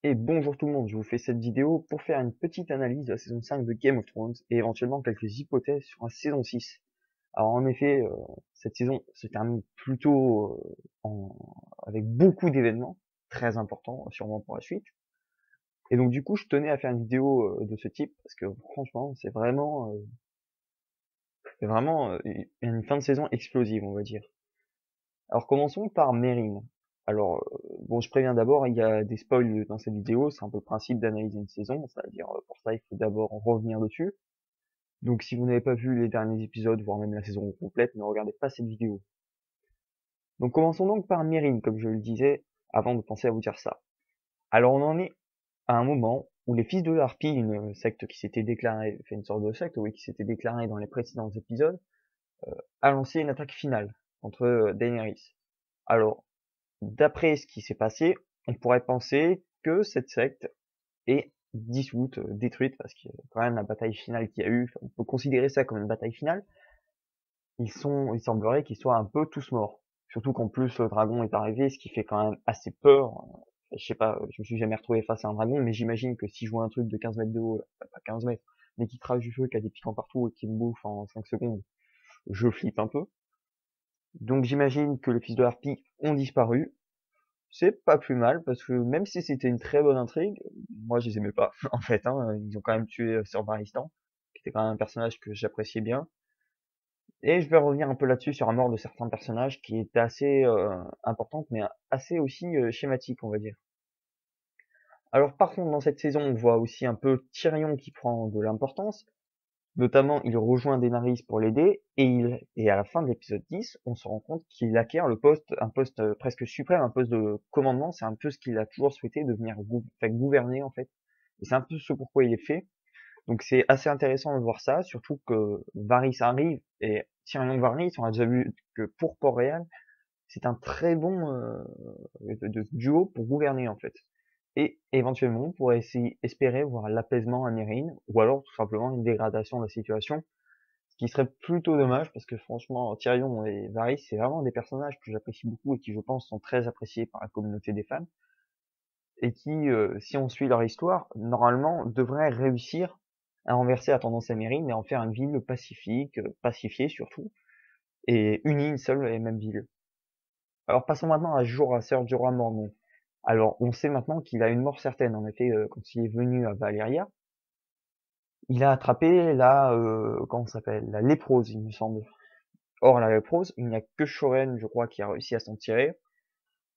Et bonjour tout le monde, je vous fais cette vidéo pour faire une petite analyse de la saison 5 de Game of Thrones et éventuellement quelques hypothèses sur la saison 6. Alors en effet, cette saison se termine plutôt avec beaucoup d'événements très importants sûrement pour la suite. Et donc du coup je tenais à faire une vidéo de ce type parce que franchement c'est vraiment une fin de saison explosive on va dire. Alors commençons par Meereen. Alors, bon, je préviens d'abord, il y a des spoils dans cette vidéo, c'est un peu le principe d'analyser une saison, c'est-à-dire pour ça il faut d'abord revenir dessus. Donc si vous n'avez pas vu les derniers épisodes, voire même la saison complète, ne regardez pas cette vidéo. Donc commençons donc par Meereen, comme je le disais, avant de penser à vous dire ça. Alors on en est à un moment où les Fils de la Harpie, une secte qui s'était déclarée, fait une sorte de secte, oui, qui s'était déclarée dans les précédents épisodes, a lancé une attaque finale contre Daenerys. Alors, d'après ce qui s'est passé, on pourrait penser que cette secte est dissoute, détruite, parce que quand même la bataille finale qu'il y a eu, on peut considérer ça comme une bataille finale. Il semblerait qu'ils soient un peu tous morts. Surtout qu'en plus le dragon est arrivé, ce qui fait quand même assez peur. Je sais pas, je me suis jamais retrouvé face à un dragon, mais j'imagine que si je vois un truc de 15 mètres de haut, pas 15 mètres, mais qui crache du feu, qui a des piquants partout et qui me bouffe en 5 secondes, je flippe un peu. Donc j'imagine que les fils de Harpie ont disparu. C'est pas plus mal, parce que même si c'était une très bonne intrigue, moi je les aimais pas, en fait, hein. Ils ont quand même tué Sir Barristan, qui était quand même un personnage que j'appréciais bien. Et je vais revenir un peu là-dessus sur la mort de certains personnages qui est assez importante, mais assez aussi schématique, on va dire. Alors par contre, dans cette saison, on voit aussi un peu Tyrion qui prend de l'importance. Notamment, il rejoint Daenerys pour l'aider, et à la fin de l'épisode 10, on se rend compte qu'il acquiert un poste presque suprême, un poste de commandement. C'est un peu ce qu'il a toujours souhaité, devenir gouverner en fait. Et c'est un peu ce pourquoi il est fait. Donc c'est assez intéressant de voir ça, surtout que Varys arrive et Tyrion Varys, on a déjà vu que pour Port-Réal, c'est un très bon duo pour gouverner en fait. Et éventuellement, on pourrait espérer voir l'apaisement à Meereen, ou alors tout simplement une dégradation de la situation, ce qui serait plutôt dommage parce que franchement, Tyrion et Varys, c'est vraiment des personnages que j'apprécie beaucoup et qui, je pense, sont très appréciés par la communauté des fans, et qui, si on suit leur histoire, normalement, devraient réussir à renverser la tendance à Meereen et en faire une ville pacifique, pacifiée surtout, et unie une seule et même ville. Alors passons maintenant à Jorah, Ser Jorah Mormont. Alors on sait maintenant qu'il a une mort certaine. En effet, quand il est venu à Valyria, il a attrapé comment ça s'appelle, la léprose, il me semble. Or la léprose, il n'y a que Shoren, je crois, qui a réussi à s'en tirer.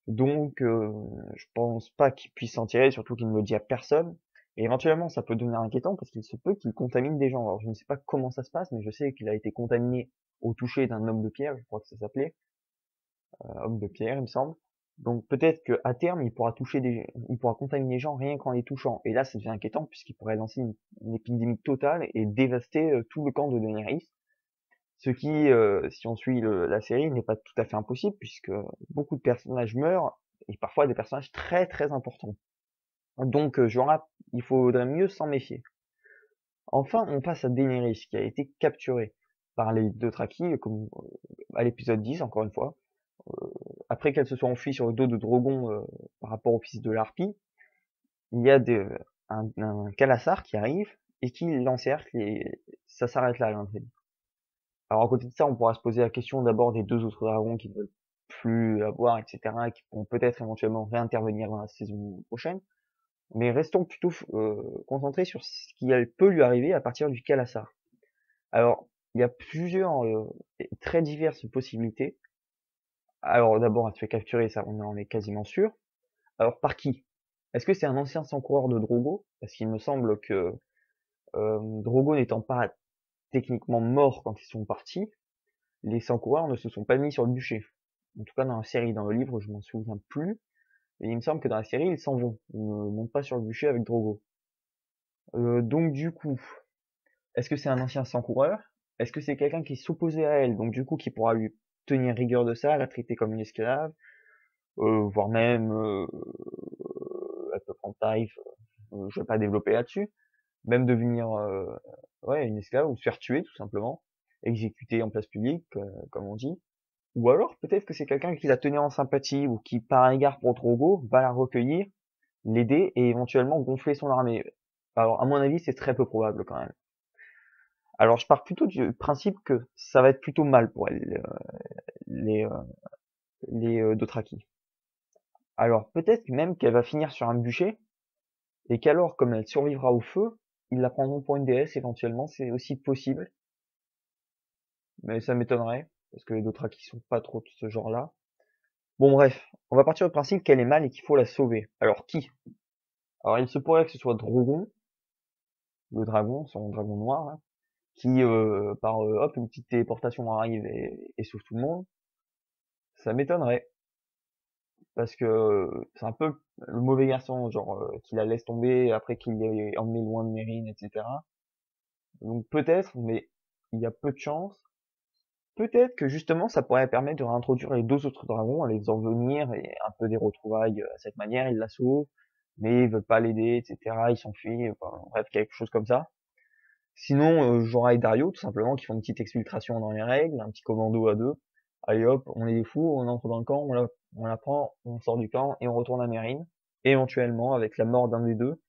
Donc je pense pas qu'il puisse s'en tirer, surtout qu'il ne le dit à personne. Et éventuellement, ça peut devenir inquiétant parce qu'il se peut qu'il contamine des gens. Alors je ne sais pas comment ça se passe, mais je sais qu'il a été contaminé au toucher d'un homme de pierre, je crois que ça s'appelait. Homme de pierre, il me semble. Donc peut-être qu'à terme, il pourra contaminer les gens rien qu'en les touchant. Et là, ça devient inquiétant puisqu'il pourrait lancer une épidémie totale et dévaster tout le camp de Daenerys. Ce qui, si on suit la série, n'est pas tout à fait impossible puisque beaucoup de personnages meurent et parfois des personnages très très importants. Donc il faudrait mieux s'en méfier. Enfin, on passe à Daenerys qui a été capturée par les Dothraki, comme à l'épisode 10 encore une fois. Après qu'elle se soit enfuie sur le dos de Drogon par rapport au fils de l'Harpie, il y a un Kalassar qui arrive et qui l'encercle et ça s'arrête là l'intrigue. Alors à côté de ça, on pourra se poser la question d'abord des deux autres dragons qui ne veulent plus avoir, etc., et qui pourront peut-être éventuellement réintervenir dans la saison prochaine. Mais restons plutôt concentrés sur ce qui peut lui arriver à partir du Kalassar. Alors, il y a plusieurs très diverses possibilités. Alors d'abord, elle se fait capturer, ça on en est quasiment sûr. Alors par qui? Est-ce que c'est un ancien sang-coureur de Drogo? Parce qu'il me semble que Drogo n'étant pas techniquement mort quand ils sont partis, les sang-coureurs ne se sont pas mis sur le bûcher. En tout cas dans la série, dans le livre, je m'en souviens plus. Et il me semble que dans la série, ils s'en vont. Ils ne montent pas sur le bûcher avec Drogo. Donc du coup, est-ce que c'est un ancien sang-coureur? Est-ce que c'est quelqu'un qui s'opposait à elle, donc du coup qui pourra lui tenir rigueur de ça, la traiter comme une esclave, voire même elle peut prendre tarif, je vais pas développer là-dessus, même devenir ouais, une esclave ou se faire tuer tout simplement, exécuter en place publique, comme on dit. Ou alors peut-être que c'est quelqu'un qui la tenait en sympathie ou qui par égard pour Drogo va la recueillir l'aider et éventuellement gonfler son armée. Alors, à mon avis, c'est très peu probable quand même. Alors, je pars plutôt du principe que ça va être plutôt mal pour elle, les, euh, les Dothraki. Alors, peut-être même qu'elle va finir sur un bûcher, et qu'alors, comme elle survivra au feu, ils la prendront pour une déesse éventuellement, c'est aussi possible, mais ça m'étonnerait, parce que les Dothraki sont pas trop de ce genre-là. Bon bref, on va partir du principe qu'elle est mal et qu'il faut la sauver. Alors qui? Alors il se pourrait que ce soit Drogon, le dragon, son dragon noir, là, qui par hop une petite téléportation arrive et sauve tout le monde. Ça m'étonnerait, parce que c'est un peu le mauvais garçon, genre qui la laisse tomber après qu'il l'ait emmené loin de Mérine, etc. Donc peut-être, mais il y a peu de chance. Peut-être que justement ça pourrait permettre de réintroduire les deux autres dragons, à les faisant venir et un peu des retrouvailles à cette manière, ils la sauvent, mais ils veulent pas l'aider, etc. Ils s'enfuient, enfin, bref, quelque chose comme ça. Sinon, Jorah et Dario, tout simplement, qui font une petite exfiltration dans les règles, un petit commando à deux. Allez hop, on est des fous, on entre dans le camp, on la prend, on sort du camp et on retourne à Mérine. Éventuellement, avec la mort d'un des deux,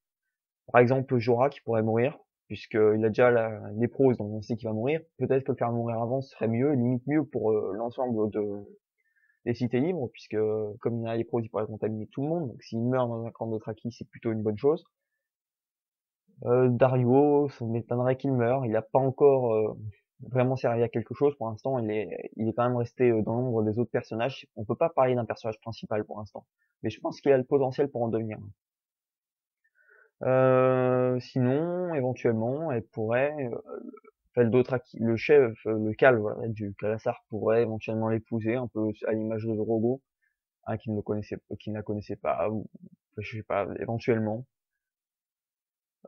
par exemple, Jorah qui pourrait mourir, puisqu'il a déjà la néprose, donc on sait qu'il va mourir. Peut-être que le faire mourir avant serait mieux, limite mieux pour l'ensemble des cités libres, puisque comme il a la néprose, il pourrait contaminer tout le monde. Donc s'il meurt dans un camp de Dothraki, c'est plutôt une bonne chose. Dario, ça m'étonnerait qu'il meure. Il n'a pas encore vraiment servi à quelque chose pour l'instant. Il est quand même resté dans l'ombre des autres personnages. On peut pas parler d'un personnage principal pour l'instant, mais je pense qu'il a le potentiel pour en devenir un. Sinon, éventuellement, elle pourrait, enfin, le chef, le Khal, voilà, du Khalasar pourrait éventuellement l'épouser, un peu à l'image de Drogo, hein, qui ne la connaissait pas, ou, enfin, je sais pas, éventuellement.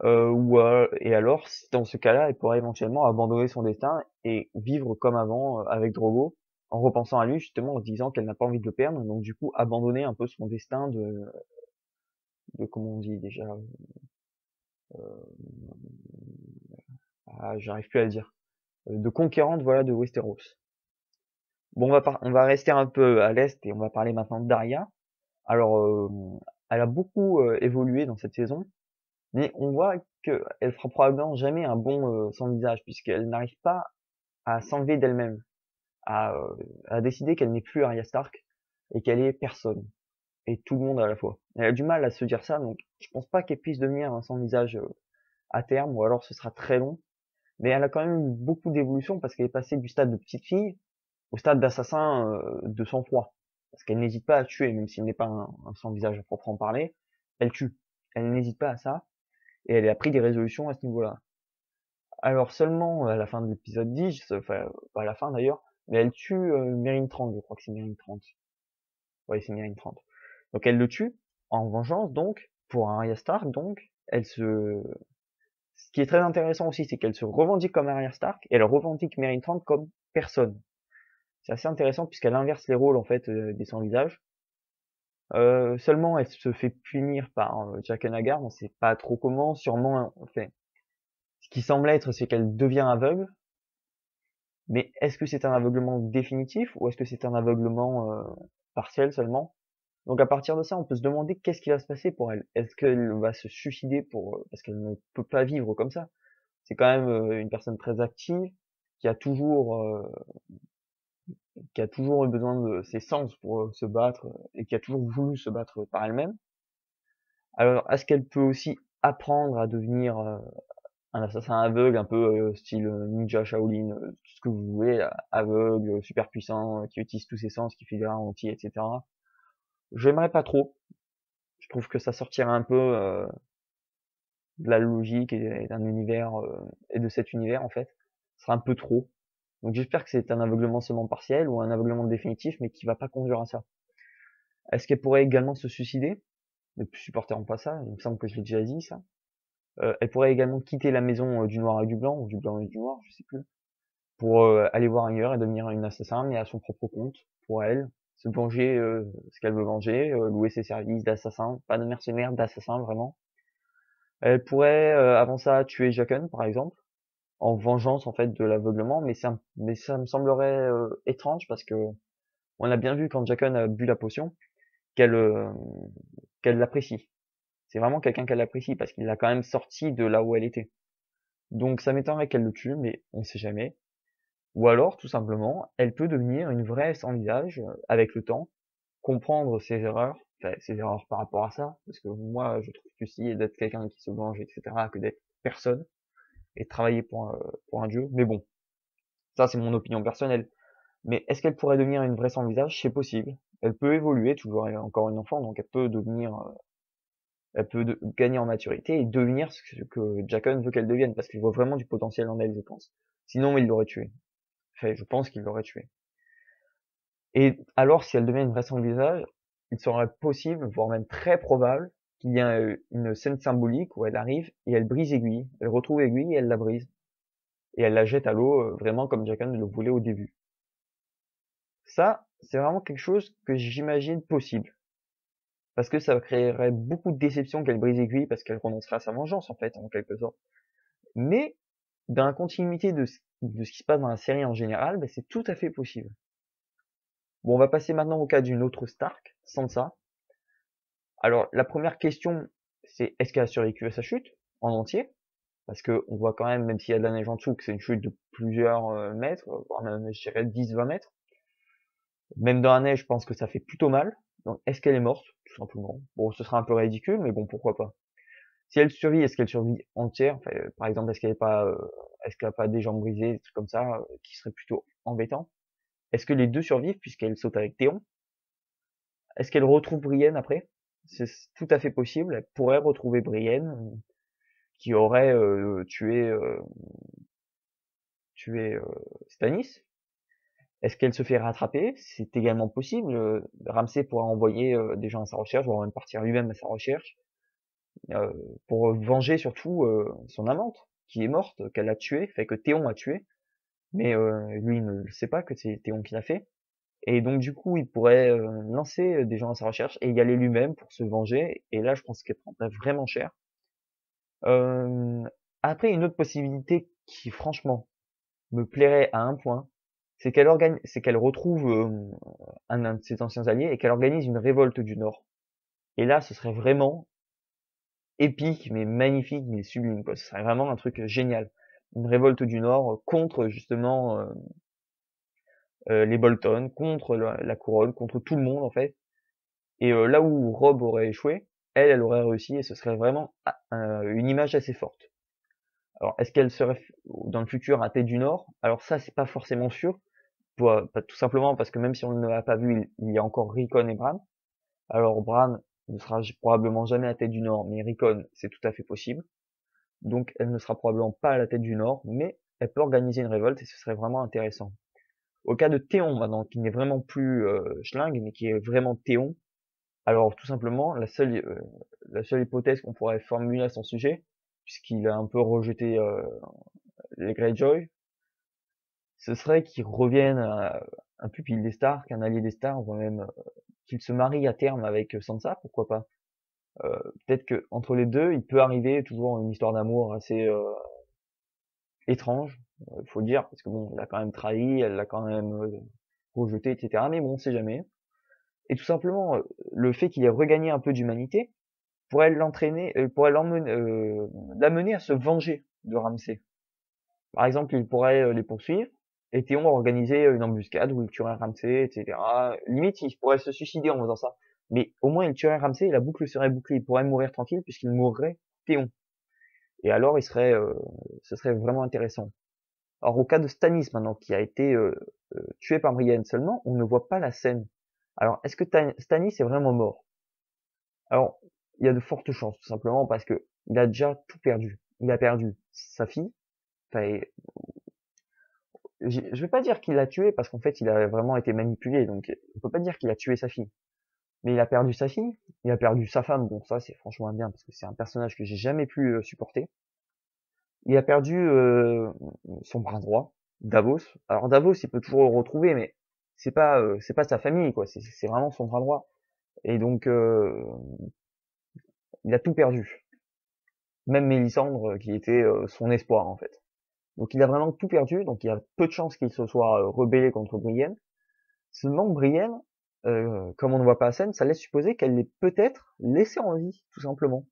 Et alors, dans ce cas-là, elle pourrait éventuellement abandonner son destin et vivre comme avant avec Drogo, en repensant à lui, justement, en se disant qu'elle n'a pas envie de le perdre, donc du coup, abandonner un peu son destin comment on dit déjà, j'arrive plus à le dire. De conquérante, voilà, de Westeros. Bon, on va rester un peu à l'est et on va parler maintenant de Daria. Alors, elle a beaucoup évolué dans cette saison, mais on voit qu'elle fera probablement jamais un bon sans visage, puisqu'elle n'arrive pas à s'enlever d'elle-même, à, euh, à décider qu'elle n'est plus Arya Stark et qu'elle est personne et tout le monde à la fois. Elle a du mal à se dire ça, donc je pense pas qu'elle puisse devenir un sans visage à terme, ou alors ce sera très long. Mais elle a quand même eu beaucoup d'évolution parce qu'elle est passée du stade de petite fille au stade d'assassin de sang-froid. Parce qu'elle n'hésite pas à tuer, même s'il n'est pas un sans-visage à proprement parler, elle tue. Elle n'hésite pas à ça, et elle a pris des résolutions à ce niveau-là. Alors seulement à la fin de l'épisode 10, enfin pas à la fin d'ailleurs, mais elle tue Mérine 30, je crois que c'est Mérine 30. Oui, c'est Mérine 30. Donc elle le tue, en vengeance donc, pour Arya Stark donc, ce qui est très intéressant aussi, c'est qu'elle se revendique comme Arya Stark, et elle revendique Mérine 30 comme personne. C'est assez intéressant puisqu'elle inverse les rôles en fait des sans-visage. Seulement, elle se fait punir par Jaqen H'ghar, on sait pas trop comment, sûrement, enfin, ce qui semble être, c'est qu'elle devient aveugle, mais est-ce que c'est un aveuglement définitif ou est-ce que c'est un aveuglement partiel seulement? Donc à partir de ça, on peut se demander qu'est-ce qui va se passer pour elle. Est-ce qu'elle va se suicider parce qu'elle ne peut pas vivre comme ça? C'est quand même une personne très active, qui a toujours euh, qui a toujours eu besoin de ses sens pour se battre et qui a toujours voulu se battre par elle-même. Alors, est-ce qu'elle peut aussi apprendre à devenir un assassin aveugle, un peu style ninja Shaolin, tout ce que vous voulez, aveugle, super puissant, qui utilise tous ses sens, qui fait des ralentis, etc. J'aimerais pas trop. Je trouve que ça sortirait un peu de la logique et d'un univers et de cet univers en fait. Ce serait un peu trop. Donc j'espère que c'est un aveuglement seulement partiel ou un aveuglement définitif, mais qui va pas conduire à ça. Est-ce qu'elle pourrait également se suicider? Ne supporteront pas ça, il me semble que je l'ai déjà dit ça. Elle pourrait également quitter la maison du noir et du blanc, ou du blanc et du noir, je sais plus, pour aller voir ailleurs et devenir une assassin, mais à son propre compte, pour elle, se venger ce qu'elle veut venger, louer ses services d'assassin, pas de mercenaire, d'assassin vraiment. Elle pourrait avant ça tuer Jaqen par exemple, en vengeance en fait de l'aveuglement, mais ça me semblerait étrange parce que on a bien vu quand Jaqen a bu la potion qu'elle qu'elle l'apprécie. C'est vraiment quelqu'un qu'elle apprécie parce qu'il l'a quand même sorti de là où elle était. Donc ça m'étonnerait qu'elle le tue, mais on sait jamais. Ou alors, tout simplement, elle peut devenir une vraie sans visage avec le temps, comprendre ses erreurs, enfin, ses erreurs par rapport à ça, parce que moi, je trouve que si d'être quelqu'un qui se venge, etc., que d'être personne, et de travailler pour un dieu. Mais bon, ça c'est mon opinion personnelle. Mais est-ce qu'elle pourrait devenir une vraie sans visage? C'est possible. Elle peut évoluer, toujours elle est encore une enfant, donc elle peut devenir, gagner en maturité et devenir ce que Jackon veut qu'elle devienne, parce qu'il voit vraiment du potentiel en elle, je pense. Sinon, il l'aurait tué. Enfin, je pense qu'il l'aurait tué. Et alors, si elle devient une vraie sans visage, il serait possible, voire même très probable, qu'il y ait une scène symbolique où elle arrive et elle brise Aiguille. Elle retrouve Aiguille et elle la brise. Et elle la jette à l'eau, vraiment comme Jackon le voulait au début. Ça, c'est vraiment quelque chose que j'imagine possible. Parce que ça créerait beaucoup de déception qu'elle brise Aiguille, parce qu'elle renoncerait à sa vengeance, en fait, en quelque sorte. Mais, dans la continuité de ce qui se passe dans la série en général, ben, c'est tout à fait possible. Bon, on va passer maintenant au cas d'une autre Stark, Sansa. Alors, la première question, c'est est-ce qu'elle a survécu à sa chute, en entier? Parce que on voit quand même s'il y a de la neige en dessous, que c'est une chute de plusieurs mètres, voire même, je dirais, 10-20 mètres. Même dans la neige, je pense que ça fait plutôt mal. Donc, est-ce qu'elle est morte, tout simplement? Bon, ce sera un peu ridicule, mais bon, pourquoi pas. Si elle survit, est-ce qu'elle survit entière? Enfin, par exemple, est-ce qu'elle a pas des jambes brisées, des trucs comme ça, qui seraient plutôt embêtants? Est-ce que les deux survivent puisqu'elle saute avec Théon? Est-ce qu'elle retrouve Brienne après? C'est tout à fait possible. Elle pourrait retrouver Brienne, qui aurait tué Stannis. Est-ce qu'elle se fait rattraper? C'est également possible. Ramsay pourra envoyer des gens à sa recherche, voire même partir lui-même à sa recherche, euh, pour venger surtout son amante, qui est morte, qu'elle a tuée, fait que Théon a tué, mais lui il ne le sait pas que c'est Théon qui l'a fait. Et donc du coup, il pourrait lancer des gens à sa recherche et y aller lui-même pour se venger. Et là, je pense qu'elle prendrait vraiment cher. Euh, Après, une autre possibilité qui, franchement, me plairait à un point, c'est qu'elle retrouve un de ses anciens alliés et qu'elle organise une révolte du Nord. Et là, ce serait vraiment épique, mais magnifique, mais sublime, quoi. Ce serait vraiment un truc génial. Une révolte du Nord contre justement les Bolton, contre la couronne, contre tout le monde en fait. Et là où Robb aurait échoué, elle aurait réussi et ce serait vraiment une image assez forte. Alors, est-ce qu'elle serait dans le futur à Tête du Nord? Alors ça, c'est pas forcément sûr, tout simplement parce que même si on ne l'a pas vu, il y a encore Rickon et Bran. Alors Bran ne sera probablement jamais à Tête du Nord, mais Rickon, c'est tout à fait possible. Donc elle ne sera probablement pas à la tête du Nord, mais elle peut organiser une révolte et ce serait vraiment intéressant. Au cas de Théon maintenant, qui n'est vraiment plus Schling, mais qui est vraiment Théon, alors tout simplement, la seule hypothèse qu'on pourrait formuler à son sujet, puisqu'il a un peu rejeté les Greyjoy, ce serait qu'il revienne un pupille des Stark, un allié des Stark, voire même qu'il se marie à terme avec Sansa, pourquoi pas. Peut-être que entre les deux, il peut arriver toujours une histoire d'amour assez étrange, faut le dire, parce que bon, il a quand même trahi, elle l'a quand même rejeté, etc. Mais bon, on sait jamais. Et tout simplement, le fait qu'il ait regagné un peu d'humanité pourrait l'amener à se venger de Ramsay. Par exemple, il pourrait les poursuivre, et Théon organiser une embuscade où il tuerait Ramsay, etc. Limite, il pourrait se suicider en faisant ça. Mais au moins, il tuerait Ramsay et la boucle serait bouclée. Il pourrait mourir tranquille puisqu'il mourrait Théon. Et alors, ce serait vraiment intéressant. Alors, au cas de Stannis maintenant, qui a été tué par Brienne seulement, on ne voit pas la scène. Alors, est-ce que Stannis est vraiment mort? Alors, il y a de fortes chances, tout simplement parce que il a déjà tout perdu. Il a perdu sa fille. Enfin, je vais pas dire qu'il l'a tué parce qu'en fait, il a vraiment été manipulé. Donc, on peut pas dire qu'il a tué sa fille. Mais il a perdu sa fille. Il a perdu sa femme. Bon, ça, c'est franchement bien parce que c'est un personnage que j'ai jamais pu supporter. Il a perdu son bras droit, Davos. Alors Davos, il peut toujours le retrouver, mais c'est pas sa famille, quoi. C'est vraiment son bras droit. Et donc il a tout perdu. Même Mélisandre, qui était son espoir en fait. Donc il a vraiment tout perdu. Donc il y a peu de chances qu'il se soit rebellé contre Brienne. Seulement Brienne, comme on ne voit pas la scène, ça laisse supposer qu'elle l'ait peut-être laissé en vie, tout simplement.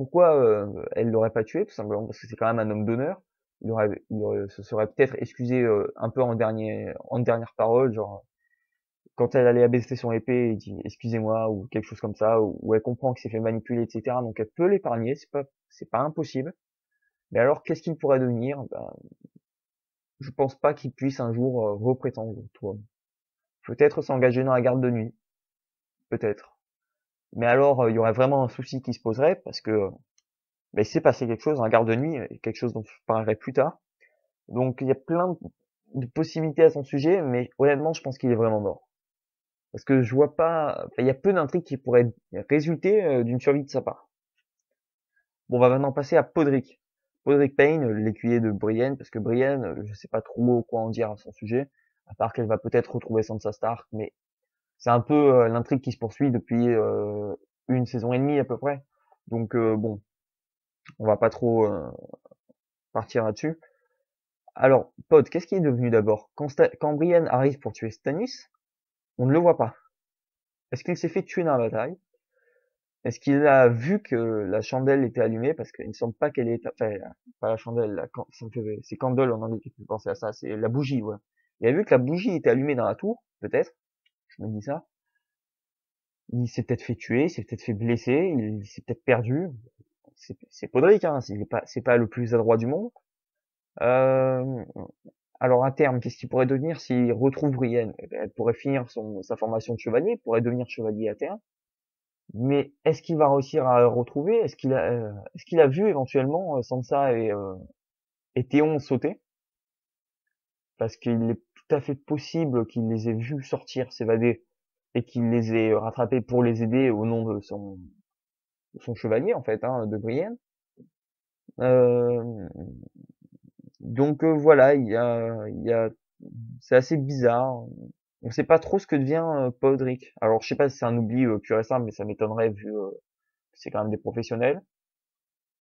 pourquoi elle l'aurait pas tué? Tout simplement parce que c'est quand même un homme d'honneur. Se serait peut-être excusé un peu en dernière parole, genre quand elle allait abaisser son épée, il dit excusez-moi ou quelque chose comme ça, ou elle comprend qu'il s'est fait manipuler, etc. Donc elle peut l'épargner, c'est pas impossible. Mais alors qu'est-ce qu'il pourrait devenir? Ben, je pense pas qu'il puisse un jour reprétendre au trône. Peut-être s'engager dans la garde de nuit, peut-être. Mais alors il y aurait vraiment un souci qui se poserait parce que il s'est passé quelque chose dans la garde de nuit, quelque chose dont je parlerai plus tard. Donc il y a plein de possibilités à son sujet, mais honnêtement, je pense qu'il est vraiment mort. Parce que je vois pas, enfin, il y a peu d'intrigues qui pourraient résulter d'une survie de sa part. Bon, on va maintenant passer à Podrick. Podrick Payne, l'écuyer de Brienne, parce que Brienne, je sais pas trop quoi en dire à son sujet, à part qu'elle va peut-être retrouver Sansa Stark, mais c'est un peu l'intrigue qui se poursuit depuis une saison et demie à peu près. Donc bon, on va pas trop partir là-dessus. Alors, Pod, qu'est-ce qui est devenu d'abord? Quand Brienne arrive pour tuer Stannis, on ne le voit pas. Est-ce qu'il s'est fait tuer dans la bataille? Est-ce qu'il a vu que la chandelle était allumée? Parce qu'il ne semble pas qu'elle est, enfin, pas la chandelle, ça me fait, c'est candle en anglais qui fait penser à ça, c'est la bougie, voilà. Il a vu que la bougie était allumée dans la tour, peut-être. Je me dis ça. Il s'est peut-être fait tuer, il s'est peut-être fait blesser, il s'est peut-être perdu. C'est Podrick, hein, c'est pas le plus adroit du monde. Euh, alors, à terme, qu'est-ce qu'il pourrait devenir s'il retrouve Brienne? Eh ben, elle pourrait finir sa formation de chevalier, pourrait devenir chevalier à terme. Mais est-ce qu'il va réussir à retrouver? Est-ce qu'il a vu éventuellement Sansa et Théon sauter? Parce qu'il est tout à fait possible qu'il les ait vus sortir, s'évader, et qu'il les ait rattrapés pour les aider au nom de son chevalier en fait, hein, de Brienne. Euh, donc voilà, c'est assez bizarre. On sait pas trop ce que devient Podrick. Alors je sais pas si c'est un oubli pur et simple, mais ça m'étonnerait vu que c'est quand même des professionnels.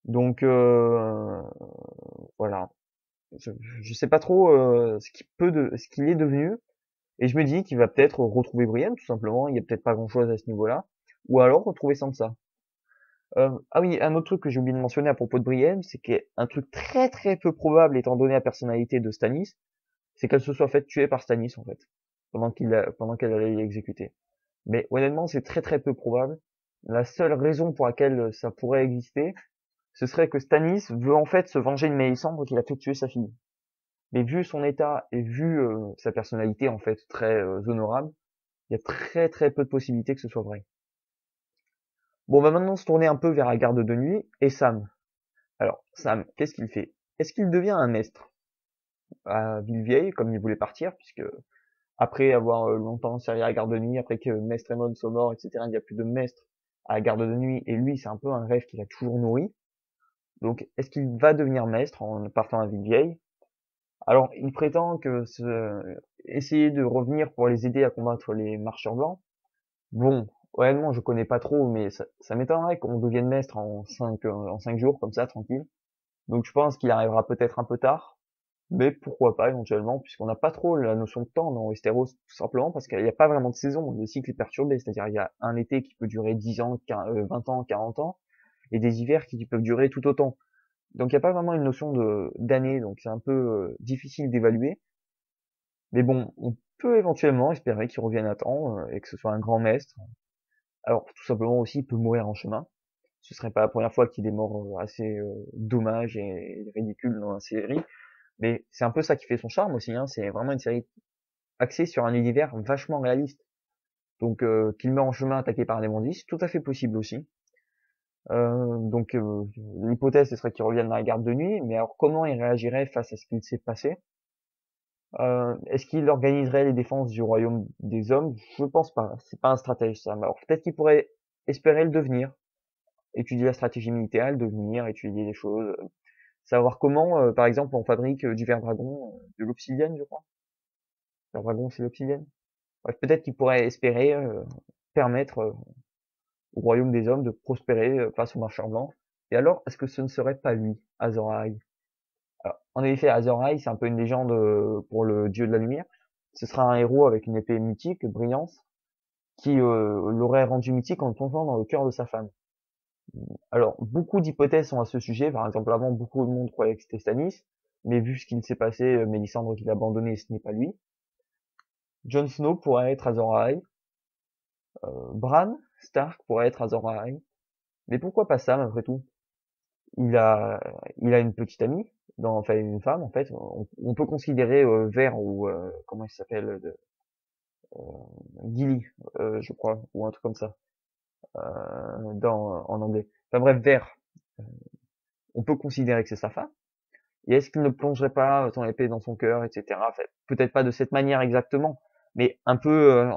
Donc voilà, je sais pas trop ce qu'il est devenu, et je me dis qu'il va peut-être retrouver Brienne tout simplement. Il y a peut-être pas grand-chose à ce niveau-là, ou alors retrouver Sansa. Ah oui, un autre truc que j'ai oublié de mentionner à propos de Brienne, c'est qu'un truc très très peu probable étant donné la personnalité de Stannis, c'est qu'elle se soit faite tuer par Stannis en fait, pendant qu'elle allait l'exécuter. Mais honnêtement, c'est très très peu probable. La seule raison pour laquelle ça pourrait exister, ce serait que Stannis veut en fait se venger de Mélisandre qu'il a fait tuer sa fille. Mais vu son état et vu sa personnalité en fait très honorable, il y a très très peu de possibilités que ce soit vrai. Bon, on va maintenant se tourner un peu vers la garde de nuit et Sam. Alors, Sam, qu'est-ce qu'il fait? Est-ce qu'il devient un maître à Villevieille, comme il voulait partir, puisque après avoir longtemps servi à la garde de nuit, après que Maître Aemon soit mort, etc., il n'y a plus de maître à la garde de nuit, et lui, c'est un peu un rêve qu'il a toujours nourri. Donc, est-ce qu'il va devenir maître en partant à Villevieille? Alors, il prétend que essayer de revenir pour les aider à combattre les marcheurs blancs. Bon, honnêtement, je connais pas trop, mais ça m'étonnerait qu'on devienne maître en 5 jours, comme ça, tranquille. Donc, je pense qu'il arrivera peut-être un peu tard, mais pourquoi pas éventuellement, puisqu'on n'a pas trop la notion de temps dans Westeros, tout simplement parce qu'il n'y a pas vraiment de saison. Le cycle est perturbé, c'est-à-dire il y a un été qui peut durer 10 ans, 20 ans, 40 ans, et des hivers qui peuvent durer tout autant. Donc il n'y a pas vraiment une notion d'année, donc c'est un peu difficile d'évaluer. Mais bon, on peut éventuellement espérer qu'il revienne à temps et que ce soit un grand maître. Alors tout simplement aussi, il peut mourir en chemin. Ce serait pas la première fois qu'il est mort assez dommage et ridicule dans la série. Mais c'est un peu ça qui fait son charme aussi, hein. C'est vraiment une série axée sur un univers vachement réaliste. Donc qu'il meurt en chemin attaqué par un démon, c'est tout à fait possible aussi. Donc l'hypothèse ce serait qu'il revienne dans la garde de nuit, mais alors comment il réagirait face à ce qu'il s'est passé? Est-ce qu'il organiserait les défenses du royaume des hommes? Je pense pas. C'est pas un stratège ça. Mais alors peut-être qu'il pourrait espérer le devenir, étudier la stratégie militaire, le devenir, étudier les choses, savoir comment, par exemple, on fabrique du verre dragon, de l'obsidienne, je crois. Verre dragon, c'est l'obsidienne. Bref, peut-être qu'il pourrait espérer permettre au royaume des hommes de prospérer face aux marchands blancs. Et alors, est-ce que ce ne serait pas lui, Azor Ahai? Alors, en effet, Azor Ahai, c'est un peu une légende pour le dieu de la lumière. Ce sera un héros avec une épée mythique, Brillance, qui l'aurait rendu mythique en le plongeant dans le cœur de sa femme. Alors, beaucoup d'hypothèses sont à ce sujet. Par exemple, avant, beaucoup de monde croyait que c'était Stannis, mais vu ce qui s'est passé, Mélisandre qui l'a abandonné, ce n'est pas lui. Jon Snow pourrait être Azor Ahai. Bran Stark pourrait être Azor Ahai. Mais pourquoi pas Sam, après tout? Il a, il a une petite amie, enfin une femme, en fait. On peut considérer Ver ou comment il s'appelle, Gilly, je crois, ou un truc comme ça, en anglais. Enfin bref, Ver. euh, On peut considérer que c'est sa femme. Et est-ce qu'il ne plongerait pas son épée dans son cœur, etc. Enfin, peut-être pas de cette manière exactement, mais un peu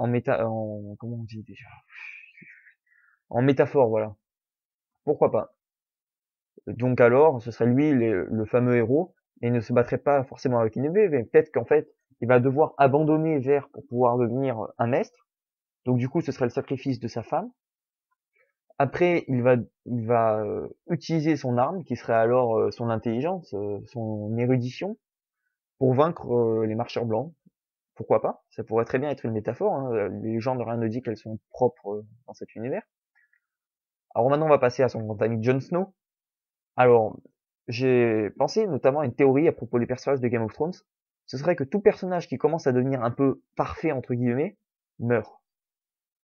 comment on dit déjà, en métaphore, voilà. Pourquoi pas? Donc alors, ce serait lui le fameux héros, et il ne se battrait pas forcément avec une épée, mais peut-être qu'en fait, il va devoir abandonner Vert pour pouvoir devenir un maître. Donc du coup, ce serait le sacrifice de sa femme. Après, il va utiliser son arme, qui serait alors son intelligence, son érudition, pour vaincre les marcheurs blancs. Pourquoi pas? Ça pourrait très bien être une métaphore, hein. Les gens de rien ne dit qu'elles sont propres dans cet univers. Alors maintenant, on va passer à son grand ami Jon Snow. Alors, j'ai pensé notamment à une théorie à propos des personnages de Game of Thrones. Ce serait que tout personnage qui commence à devenir un peu parfait, entre guillemets, meurt.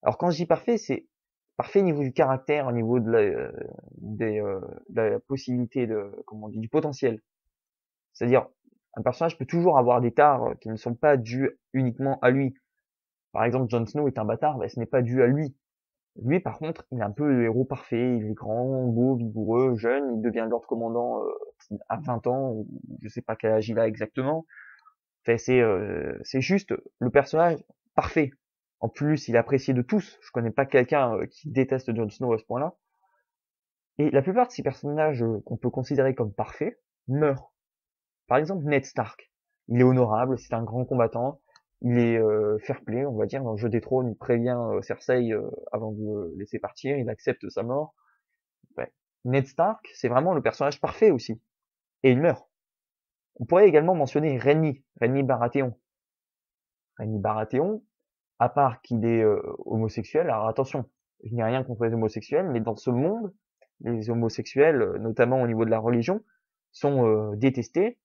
Alors quand je dis parfait, c'est parfait au niveau du caractère, au niveau de la possibilité comment on dit, du potentiel. C'est-à-dire, un personnage peut toujours avoir des tares qui ne sont pas dues uniquement à lui. Par exemple, Jon Snow est un bâtard, ce n'est pas dû à lui. Lui, par contre, il est un peu le héros parfait, il est grand, beau, vigoureux, jeune, il devient Lord Commandant à 20 ans, ou je sais pas quel âge il a exactement. Enfin, c'est juste le personnage parfait. En plus, il est apprécié de tous. Je connais pas quelqu'un qui déteste Jon Snow à ce point-là. Et la plupart de ces personnages qu'on peut considérer comme parfaits meurent. Par exemple, Ned Stark. Il est honorable, c'est un grand combattant. Il est fair-play, on va dire. Dans le jeu des trônes, il prévient Cersei avant de le laisser partir. Il accepte sa mort. Ouais. Ned Stark, c'est vraiment le personnage parfait aussi. Et il meurt. On pourrait également mentionner Renly Baratheon. Renly Baratheon, à part qu'il est homosexuel, alors attention, je n'ai rien contre les homosexuels, mais dans ce monde, les homosexuels, notamment au niveau de la religion, sont détestés,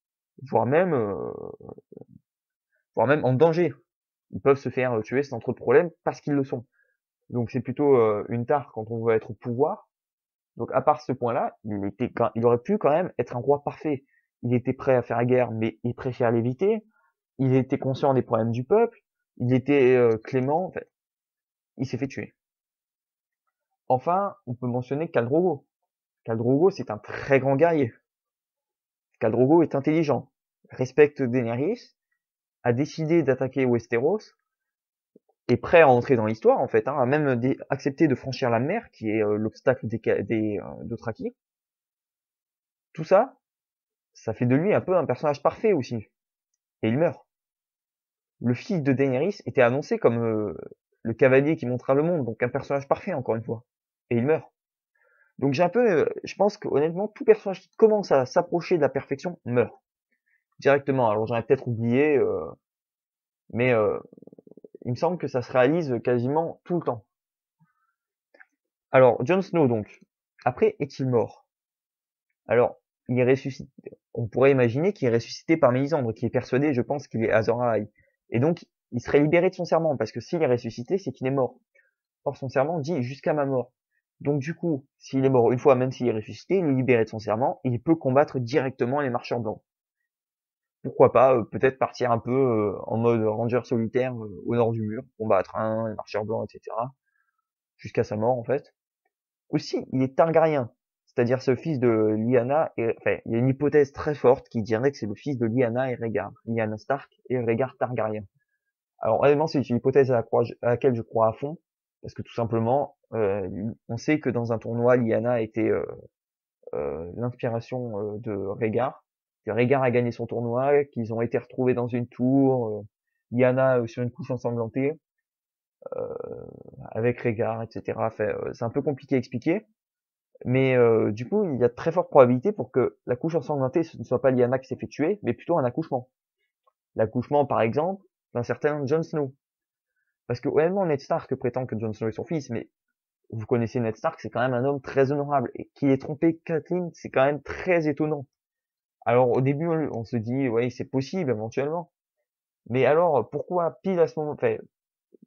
voire même, euh, voire même en danger. Ils peuvent se faire tuer sans trop de problème parce qu'ils le sont. Donc c'est plutôt une tare quand on veut être au pouvoir. Donc à part ce point-là, il aurait pu quand même être un roi parfait. Il était prêt à faire la guerre, mais il préfère l'éviter. Il était conscient des problèmes du peuple. Il était clément. En fait, il s'est fait tuer. Enfin, on peut mentionner Khal Drogo. Khal Drogo, c'est un très grand guerrier. Khal Drogo est intelligent, respecte Daenerys, a décidé d'attaquer Westeros, est prêt à entrer dans l'histoire en fait, a même accepté de franchir la mer, qui est l'obstacle des Dothraki. Tout ça, ça fait de lui un peu un personnage parfait aussi. Et il meurt. Le fils de Daenerys était annoncé comme le cavalier qui montrera le monde, donc un personnage parfait encore une fois. Et il meurt. Donc j'ai un peu, je pense que honnêtement, tout personnage qui commence à s'approcher de la perfection meurt directement. Alors j'en ai peut-être oublié, mais il me semble que ça se réalise quasiment tout le temps. Alors Jon Snow donc, après est-il mort? Alors il est ressuscité. On pourrait imaginer qu'il est ressuscité par Mélisandre, qui est persuadé, je pense, qu'il est Azor Ahai. Et donc il serait libéré de son serment, parce que s'il est ressuscité, c'est qu'il est mort. Or son serment dit jusqu'à ma mort. Donc du coup, s'il est mort une fois, même s'il est ressuscité, il est libéré de son serment, et il peut combattre directement les marcheurs blancs. Pourquoi pas peut-être partir un peu en mode ranger solitaire au nord du mur, combattre les marcheurs blancs, etc. Jusqu'à sa mort en fait. Aussi, il est Targaryen, c'est-à-dire ce fils de Lyanna, enfin, il y a une hypothèse très forte qui dirait que c'est le fils de Lyanna et Rhaegar, Lyanna Stark et Rhaegar Targaryen. Alors honnêtement, c'est une hypothèse à laquelle je crois à fond, parce que tout simplement, on sait que dans un tournoi, Lyanna était l'inspiration de Rhaegar, que Rhaegar a gagné son tournoi, qu'ils ont été retrouvés dans une tour, Lyanna sur une couche ensanglantée, euh, avec Rhaegar, etc. Enfin, c'est un peu compliqué à expliquer, mais du coup, il y a de très fortes probabilités pour que la couche ensanglantée ce ne soit pas Lyanna qui s'est fait tuer, mais plutôt un accouchement. L'accouchement, par exemple, d'un certain Jon Snow. Parce que honnêtement, Ned Stark prétend que Jon Snow est son fils, mais Vous connaissez Ned Stark, c'est quand même un homme très honorable. Et qu'il ait trompé Catelyn, c'est quand même très étonnant. Alors au début, on se dit, ouais, c'est possible éventuellement. Mais alors, pourquoi pile à ce moment, enfin,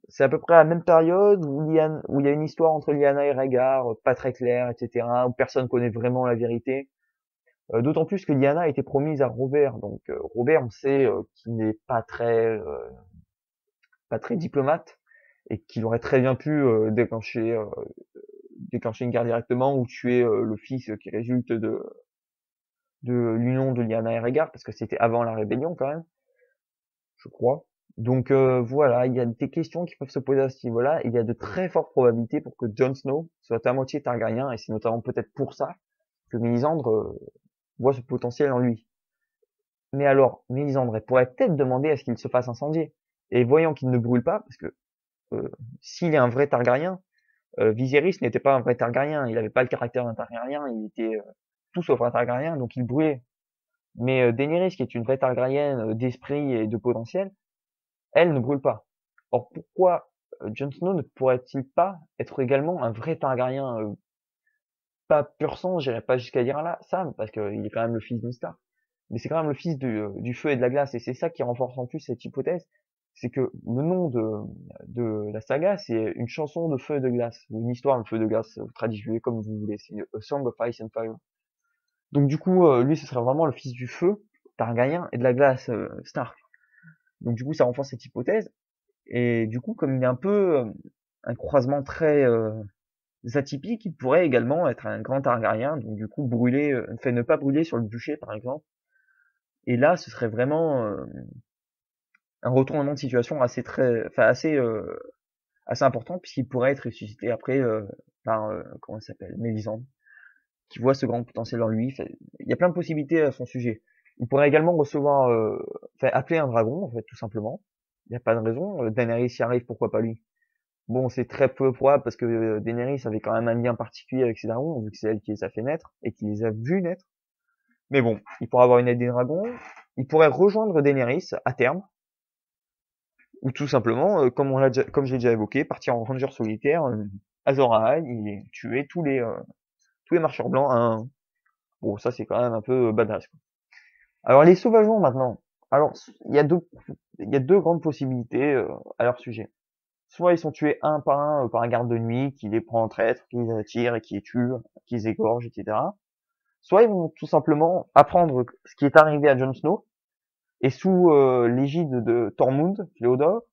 c'est à peu près à la même période où où il y a une histoire entre Lyanna et Rhaegar, pas très claire, etc., où personne connaît vraiment la vérité. D'autant plus que Lyanna a été promise à Robert, donc Robert, on sait qu'il n'est pas très diplomate et qu'il aurait très bien pu déclencher une guerre directement ou tuer le fils qui résulte de l'union de Lyanna et Rhaegar, parce que c'était avant la rébellion quand même, je crois. Donc voilà, il y a des questions qui peuvent se poser à ce niveau-là. Il y a de très fortes probabilités pour que Jon Snow soit à moitié Targaryen, et c'est notamment peut-être pour ça que Mélisandre voit ce potentiel en lui. Mais alors, Mélisandre elle pourrait peut-être demander à ce qu'il se fasse incendier. Et voyant qu'il ne brûle pas, parce que euh, s'il est un vrai Targaryen, Viserys n'était pas un vrai Targaryen, il n'avait pas le caractère d'un Targaryen, il était tout sauf un Targaryen, donc il brûlait. Mais Daenerys, qui est une vraie Targaryenne d'esprit et de potentiel, elle ne brûle pas. Or pourquoi Jon Snow ne pourrait-il pas être également un vrai Targaryen, pas pur sang, j'irais pas jusqu'à dire là ça, parce qu'il est quand même le fils d'une star, mais c'est quand même le fils du feu et de la glace, et c'est ça qui renforce en plus cette hypothèse, c'est que le nom de la saga, c'est une chanson de feu et de glace, ou une histoire de feu et de glace, vous traduisez comme vous voulez, c'est A Song of Ice and Fire. Donc du coup, lui, ce serait vraiment le fils du feu, Targaryen, et de la glace, Stark. Donc du coup, ça renforce cette hypothèse, et du coup, comme il est un peu un croisement très atypique, il pourrait également être un grand Targaryen, donc du coup brûler, fait ne pas brûler sur le bûcher par exemple. Et là, ce serait vraiment un retournement de situation assez important puisqu'il pourrait être ressuscité après par comment il s'appelle, Mélisandre, qui voit ce grand potentiel en lui. Il y a plein de possibilités à son sujet. Il pourrait également recevoir, appeler un dragon en fait tout simplement. Il n'y a pas de raison. Daenerys y arrive, pourquoi pas lui? Bon, c'est très peu probable parce que Daenerys avait quand même un lien particulier avec ses dragons, vu que c'est elle qui les a fait naître et qui les a vus naître. Mais bon, il pourrait avoir une aide des dragons. Il pourrait rejoindre Daenerys à terme, ou tout simplement, comme je l'ai déjà évoqué, partir en ranger solitaire, Azor Ahai, et tuer tous les marcheurs blancs à un. Bon, ça c'est quand même un peu badass, quoi. Alors les sauvageons maintenant. Alors il y a deux grandes possibilités à leur sujet. Soit ils sont tués un par un garde de nuit qui les prend en traître, qui les attire et qui les tue, qui les égorge, etc. Soit ils vont tout simplement apprendre ce qui est arrivé à Jon Snow et sous l'égide de Tormund, Léodor,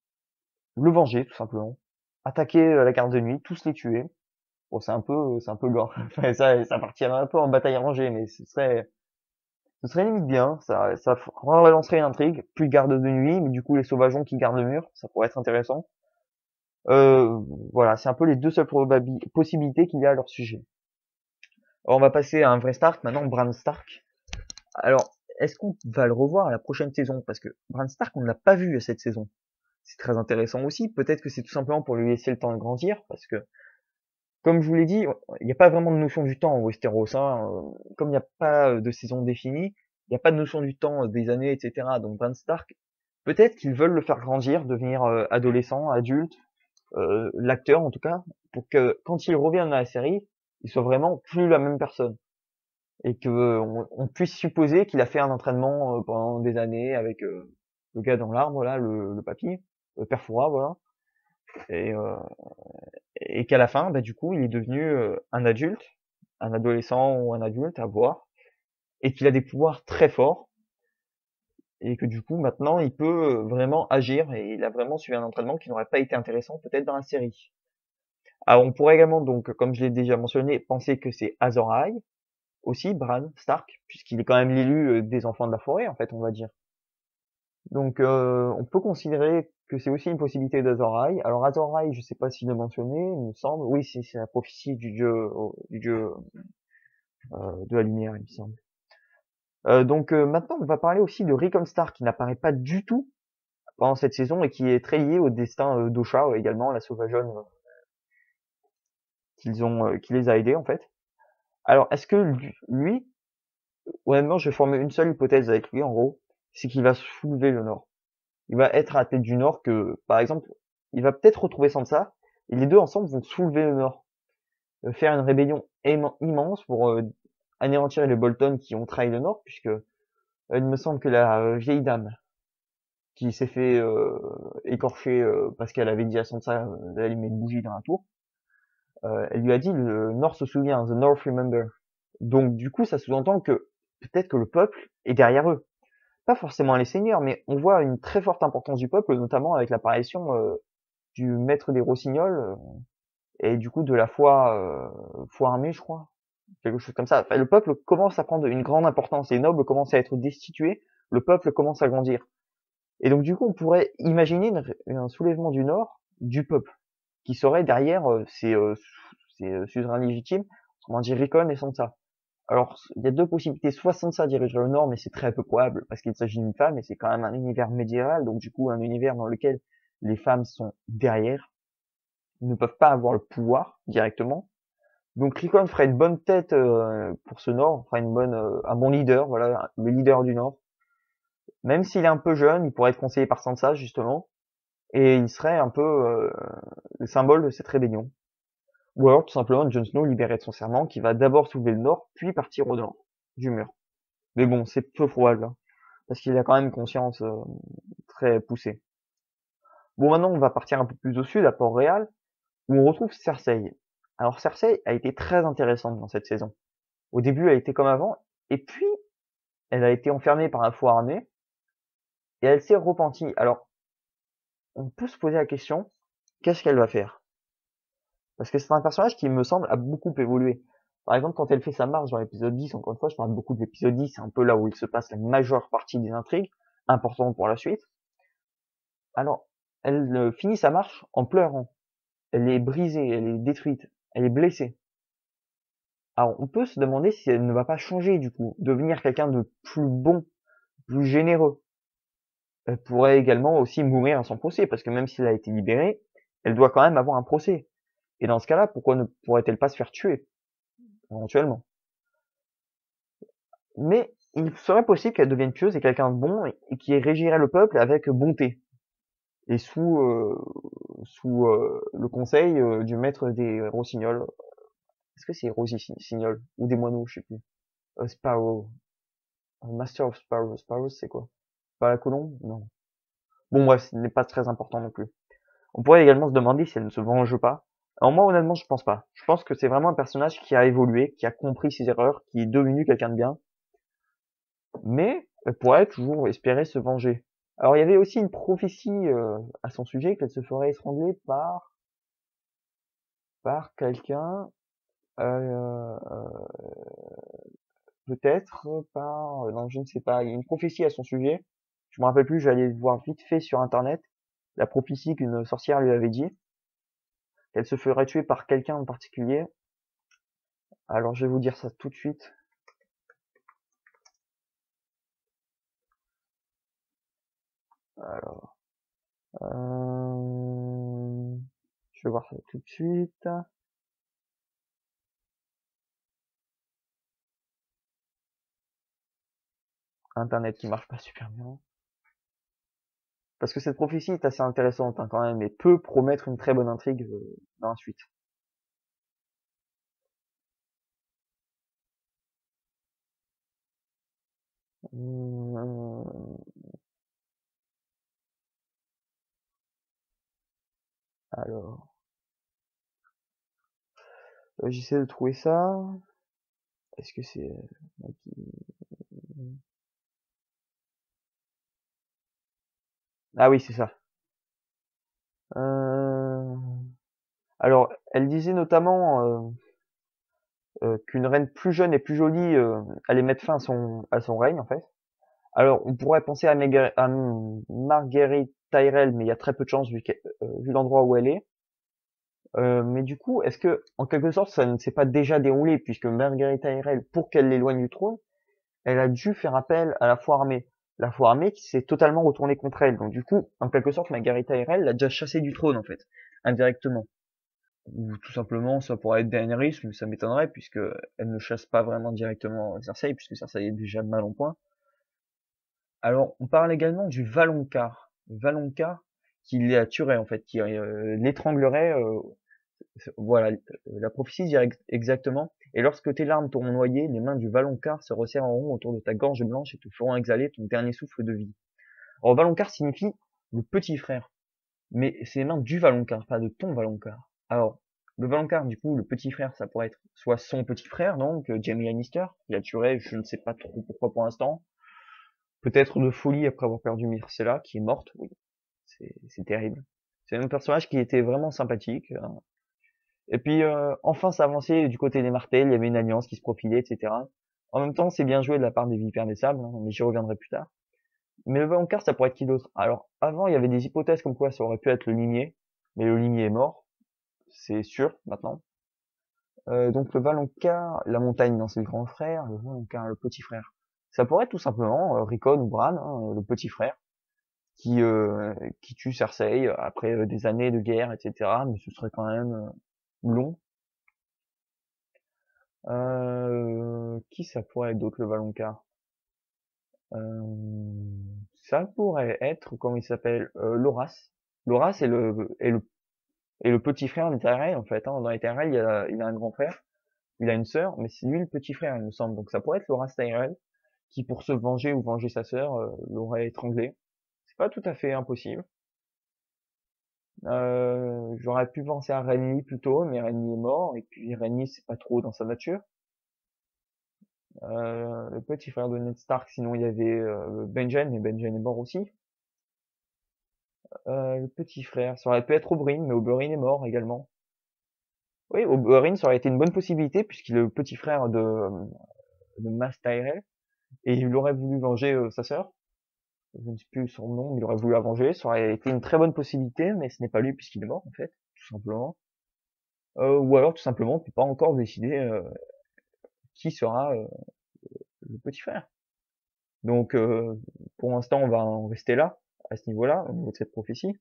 le venger tout simplement. Attaquer la garde de nuit, tous les tuer. Bon, c'est un peu gore. Enfin, ça partirait un peu en bataille rangée, mais ce serait limite bien. Ça relancerait l'intrigue. Plus de garde de nuit, mais du coup les sauvageons qui gardent le mur, ça pourrait être intéressant. Euh, voilà, c'est un peu les deux seules possibilités qu'il y a à leur sujet. Alors, on va passer à un vrai Stark, maintenant Bran Stark. Alors, est-ce qu'on va le revoir à la prochaine saison? Parce que Bran Stark, on ne l'a pas vu à cette saison. C'est très intéressant aussi. Peut-être que c'est tout simplement pour lui laisser le temps de grandir, parce que, comme je vous l'ai dit, il n'y a pas vraiment de notion du temps en Westeros, hein. Comme il n'y a pas de saison définie, il n'y a pas de notion du temps, des années, etc. Donc Bran Stark, peut-être qu'ils veulent le faire grandir, devenir adolescent, adulte, l'acteur en tout cas, pour que quand il revient dans la série, il soit vraiment plus la même personne et que on puisse supposer qu'il a fait un entraînement pendant des années avec le gars dans l'arbre là, le papy, Perfora, voilà, et, euh, et qu'à la fin, bah, du coup, il est devenu un adulte, un adolescent ou un adulte à voir, et qu'il a des pouvoirs très forts et que du coup maintenant il peut vraiment agir et il a vraiment suivi un entraînement qui n'aurait pas été intéressant peut-être dans la série. Ah, on pourrait également, donc, comme je l'ai déjà mentionné, penser que c'est Azor Ahai, aussi Bran Stark, puisqu'il est quand même l'élu des enfants de la forêt, en fait, on va dire. Donc, on peut considérer que c'est aussi une possibilité d'Azor Ahai. Alors, Azor Ahai, je sais pas s'il est mentionné, il me semble. Oui, c'est la prophétie du dieu de la lumière, il me semble. Donc, maintenant, on va parler aussi de Rickon Stark, qui n'apparaît pas du tout pendant cette saison et qui est très lié au destin d'Osha également, la sauvageonne qui les a aidés, en fait. Alors, est-ce que lui, honnêtement, je vais former une seule hypothèse avec lui, en gros, c'est qu'il va soulever le Nord. Il va être à la tête du Nord que, par exemple, il va peut-être retrouver Sansa, et les deux ensemble vont soulever le Nord. faire une rébellion immense pour anéantir les Bolton qui ont trahi le Nord, puisque il me semble que la vieille dame qui s'est fait écorcher parce qu'elle avait dit à Sansa d'allumer une bougie dans la tour, elle lui a dit le Nord se souvient, the North remember. Donc du coup, ça sous-entend que peut-être que le peuple est derrière eux. Pas forcément les seigneurs, mais on voit une très forte importance du peuple, notamment avec l'apparition du maître des Rossignols et du coup de la foi armée, je crois, quelque chose comme ça. Enfin, le peuple commence à prendre une grande importance, les nobles commencent à être destitués, le peuple commence à grandir. Et donc du coup, on pourrait imaginer un soulèvement du Nord du peuple, qui serait derrière ces suzerains légitimes, comment dire, Rickon et Sansa. Alors, il y a deux possibilités. Soit Sansa dirigerait le Nord, mais c'est très peu probable, parce qu'il s'agit d'une femme, et c'est quand même un univers médiéval, donc du coup un univers dans lequel les femmes sont derrière, ne peuvent pas avoir le pouvoir directement. Donc Rickon ferait une bonne tête pour ce Nord, ferait un bon leader, voilà, le leader du Nord. Même s'il est un peu jeune, il pourrait être conseillé par Sansa, justement, et il serait un peu le symbole de cette rébellion. Ou alors, tout simplement, Jon Snow libéré de son serment, qui va d'abord soulever le Nord, puis partir au Nord du mur. Mais bon, c'est peu probable, hein, parce qu'il a quand même une conscience très poussée. Bon, maintenant, on va partir un peu plus au sud, à Port-Réal, où on retrouve Cersei. Alors, Cersei a été très intéressante dans cette saison. Au début, elle a été comme avant, et puis, elle a été enfermée par la foi armée, et elle s'est repentie. Alors, on peut se poser la question, qu'est-ce qu'elle va faire? Parce que c'est un personnage qui me semble a beaucoup évolué. Par exemple, quand elle fait sa marche dans l'épisode 10, encore une fois, je parle beaucoup de l'épisode 10, c'est un peu là où il se passe la majeure partie des intrigues, importantes pour la suite. Alors, elle finit sa marche en pleurant. Elle est brisée, elle est détruite, elle est blessée. Alors, on peut se demander si elle ne va pas changer, du coup, devenir quelqu'un de plus bon, plus généreux. Elle pourrait également aussi mourir à son procès, parce que même si elle a été libérée, elle doit quand même avoir un procès. Et dans ce cas-là, pourquoi ne pourrait-elle pas se faire tuer, éventuellement? Mais il serait possible qu'elle devienne pieuse et quelqu'un de bon et qui régirait le peuple avec bonté et sous le conseil du maître des Rossignols. Est-ce que c'est Rossignol ou des moineaux, je sais plus. Sparrow, Master of Sparrow. Sparrow, c'est quoi? Pas la colombe? Non. Bon bref, ce n'est pas très important non plus. On pourrait également se demander si elle ne se venge pas. Alors moi honnêtement je pense pas. Je pense que c'est vraiment un personnage qui a évolué, qui a compris ses erreurs, qui est devenu quelqu'un de bien. Mais elle pourrait toujours espérer se venger. Alors il y avait aussi une prophétie à son sujet qu'elle se ferait étrangler par quelqu'un, euh, peut-être par non je ne sais pas. Il y a une prophétie à son sujet. Je me rappelle plus. J'allais voir vite fait sur internet la prophétie qu'une sorcière lui avait dit. Qu'elle se ferait tuer par quelqu'un en particulier. Alors je vais vous dire ça tout de suite. Alors, je vais voir ça tout de suite. Internet qui marche pas super bien. Parce que cette prophétie est assez intéressante quand même et peut promettre une très bonne intrigue dans la suite. Hum, alors, j'essaie de trouver ça. Est-ce que c'est... Ah oui, c'est ça. Euh, Alors, elle disait notamment qu'une reine plus jeune et plus jolie allait mettre fin à son règne, en fait. Alors, on pourrait penser à Marguerite Tyrell, mais il y a très peu de chance vu l'endroit où elle est. Mais du coup, est-ce que, en quelque sorte, ça ne s'est pas déjà déroulé, puisque Marguerite Tyrell, pour qu'elle l'éloigne du trône, elle a dû faire appel à la foi armée. La foi armée qui s'est totalement retournée contre elle. Donc du coup, en quelque sorte, Marguerite Tyrell l'a déjà chassée du trône, en fait, indirectement. Ou tout simplement, ça pourrait être Daenerys, mais ça m'étonnerait, puisque elle ne chasse pas vraiment directement Cersei, puisque Cersei est déjà mal en point. Alors, on parle également du Valonqar. Valonqar, qui la tuerait, en fait, qui l'étranglerait Voilà, la prophétie dit exactement. Et lorsque tes larmes t'auront noyé, les mains du Valonqar se resserreront autour de ta gorge blanche et te feront exhaler ton dernier souffle de vie. Alors Valonqar signifie le petit frère. Mais c'est les mains du Valonqar, pas de ton Valonqar. Alors, le Valonqar, du coup, le petit frère, ça pourrait être soit son petit frère, donc Jaime Lannister, qui a tué, je ne sais pas trop pourquoi pour l'instant. Peut-être de folie après avoir perdu Myrcella, qui est morte, oui. C'est terrible. C'est un personnage qui était vraiment sympathique, hein. Et puis, enfin, ça avançait du côté des Martels, il y avait une alliance qui se profilait, etc. En même temps, c'est bien joué de la part des Vipères des Sables, hein, mais j'y reviendrai plus tard. Mais le Valonqar, ça pourrait être qui d'autre? Alors, avant, il y avait des hypothèses comme quoi ça aurait pu être le limier, mais le limier est mort, c'est sûr, maintenant. Donc le Valonqar, la montagne, non, c'est le grand frère, le Valonqar, le petit frère. Ça pourrait être tout simplement Rickon ou Bran, hein, le petit frère, qui tue Cersei après des années de guerre, etc. Mais ce serait quand même long. Qui ça pourrait être d'autre, le Valonqar? Ça pourrait être, comment il s'appelle, Loras. Loras est le petit frère des Tyrell, en fait, hein. Dans les Tyrell, il a un grand frère, il a une sœur, mais c'est lui le petit frère, il me semble. Donc ça pourrait être Loras Tyrell, qui pour se venger ou venger sa sœur, l'aurait étranglé. C'est pas tout à fait impossible. J'aurais pu penser à Renly plutôt, mais Renly est mort, et puis Renly c'est pas trop dans sa nature. Le petit frère de Ned Stark, sinon il y avait Benjen, et Benjen est mort aussi. Le petit frère, ça aurait pu être Oberyn, mais Oberyn est mort également. Oui, Oberyn, ça aurait été une bonne possibilité, puisqu'il est le petit frère de Mace Tyrell, et il aurait voulu venger sa sœur. Je ne sais plus son nom, mais il aurait voulu la venger. Ça aurait été une très bonne possibilité, mais ce n'est pas lui puisqu'il est mort, en fait, tout simplement. Ou alors, tout simplement, on peut pas encore décider qui sera le petit frère. Donc, pour l'instant, on va en rester là, à ce niveau-là, au niveau de cette prophétie.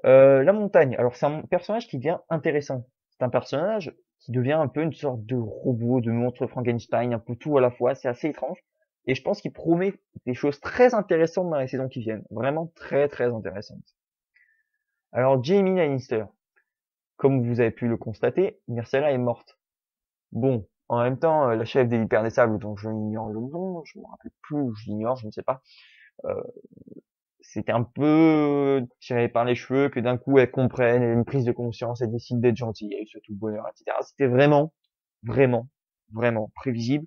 La montagne. Alors, c'est un personnage qui devient intéressant. C'est un personnage qui devient un peu une sorte de robot, de monstre Frankenstein, un peu tout à la fois. C'est assez étrange. Et je pense qu'il promet des choses très intéressantes dans les saisons qui viennent. Vraiment très, très intéressantes. Alors, Jaime Lannister. Comme vous avez pu le constater, Myrcella est morte. Bon, en même temps, la chef des Vipères des Sables, dont je ignore le nom, je me rappelle plus, je l'ignore, je ne sais pas, euh, c'était un peu tiré par les cheveux, que d'un coup elle comprenne, elle a une prise de conscience, elle décide d'être gentille, elle souhaite tout le bonheur, etc. C'était vraiment, vraiment, vraiment prévisible.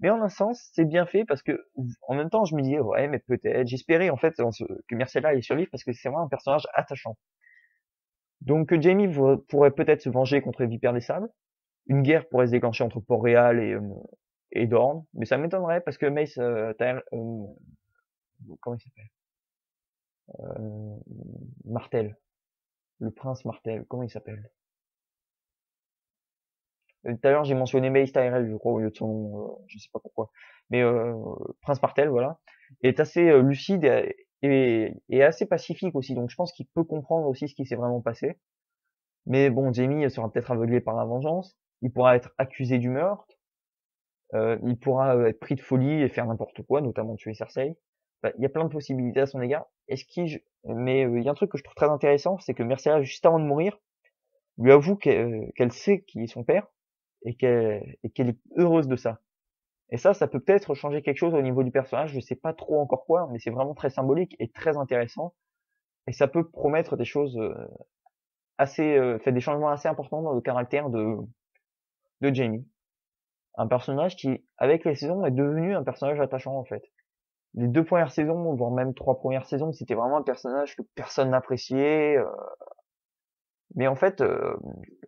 Mais en un sens, c'est bien fait parce que, en même temps, je me disais, ouais, mais peut-être, j'espérais en fait que Myrcella allait survivre parce que c'est vraiment un personnage attachant. Donc Jaime pourrait peut-être se venger contre les Vipères des Sables. Une guerre pourrait se déclencher entre Port-Réal et Dorne, mais ça m'étonnerait parce que Mace comment il s'appelle, euh, Martel, le prince Martel, comment il s'appelle? Tout à l'heure j'ai mentionné Mace Tyrell, je crois, au lieu de son nom, je sais pas pourquoi, mais prince Martel, voilà, est assez lucide et assez pacifique aussi, donc je pense qu'il peut comprendre aussi ce qui s'est vraiment passé. Mais bon, Jaime sera peut-être aveuglé par la vengeance, il pourra être accusé du meurtre. Il pourra être pris de folie et faire n'importe quoi, notamment tuer Cersei. Enfin, il y a plein de possibilités à son égard. Mais il y a un truc que je trouve très intéressant, c'est que Myrcella, juste avant de mourir, lui avoue qu'elle sait qui est son père et qu'elle est heureuse de ça. Et ça peut peut-être changer quelque chose au niveau du personnage. Je sais pas trop encore quoi, mais c'est vraiment très symbolique et très intéressant. Et ça peut promettre des choses fait des changements assez importants dans le caractère de Jaime. Un personnage qui, avec les saisons, est devenu un personnage attachant en fait. Les 2 premières saisons, voire même 3 premières saisons, c'était vraiment un personnage que personne n'appréciait. Mais en fait,